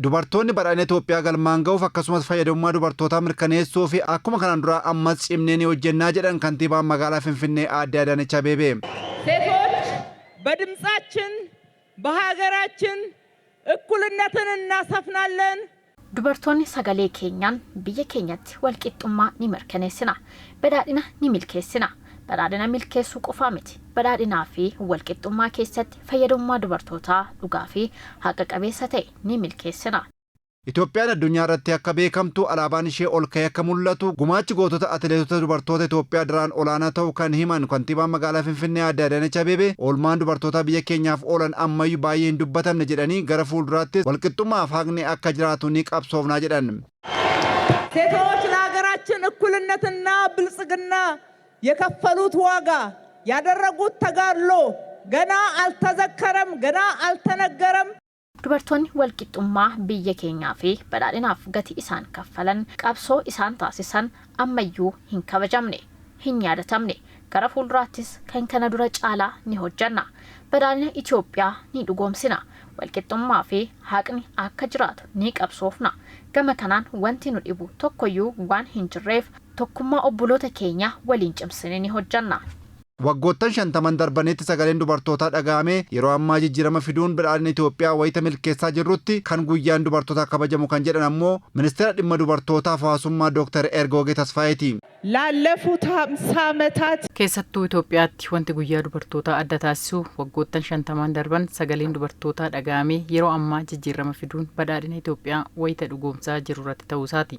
Dubartoonni badhaadhina Itoophiyaa galmaan ga'uuf akkasumas fayyadamummaa dubartootaa mirkaneessuuf akkuma kanaan dura ammas cimnee ni hojjennaa jedhan kantiibaan magaalaa Finfinnee Aadde Adaanech Abeebee. ሴቶች በድምጻችን በሀገራችን እኩልነትን እናሰፍናለን። Dubartoonni sagalee keenyaan biyya keenyatti walqixxummaa ni mirkaneessina. Badhaadhina ni milkeessina. Badhaadhina milkeessuu qofaa miti. Badhaadhinaa fi walqixxummaa keessatti fayyadamummaa dubartootaa dhugaa fi haqa qabeessa ta'e ni milkeessina. Itoophiyaan addunyaa irratti akka beekamtu alaabaan ishee ol ka'ee akka mul'atu gumaachi gootota atileetota dubartoota Itoophiyaa daraan olaanaa ta'uu kan himan kantiibaan magaalaa Finfinnee Aadde Adaanech Abeebee oolmaan dubartoota biyya keenyaaf oolan ammayyuu baay'ee hin dubbatamne jedhanii gara fuulduraattis walqixxummaaf haqni akka jiraatu ni qabsoofnaa jedhan. ሴቶች ለሀገራችን እኩልነትና ብልጽግና የከፈሉት ዋጋ ያደረጉት ተጋድሎ ገና አልተዘከረም፣ ገና አልተነገረም። Dubartoonni walqixxummaa biyya keenyaa fi badhaadhinaaf gatii isaan kaffalan qabsoo isaan taasisan ammayyuu hin kabajamne, hin yaadatamne. Gara fuulduraattis kan kana dura caalaa ni hojjenna. Badhaadhina Itoophiyaa ni dhugoomsina. Walqixxummaa fi haqni akka jiraatu ni qabsoofna. Gama kanaan wanti nu dhibu tokkoyyuu waan hin jirreef tokkummaa obboloota keenya waliin cimsinee ni hojjenna. Waggoottan 50 darbanitti sagaleen dubartootaa dhaga'ame yeroo ammaa jijjiirama fiduun badhaadhina Itoophiyaa wayita milkeessaa jirrutti kan guyyaan dubartootaa kabajamu kan jedhan ammoo ministeera dhimma dubartootaa fi hawaasummaa Dr. Ergoogee Tasfaayeeti. ላለፉት 50 ዓመታት keessattuu Itoophiyaatti wanti guyyaa dubartootaa adda taasisu waggoottan 50 darban sagaleen dubartootaa dhaga'ame yeroo ammaa jijjiirama fiduun badhaadhina Itoophiyaa wayita dhugoomsaa jiru irratti ta'uu isaati.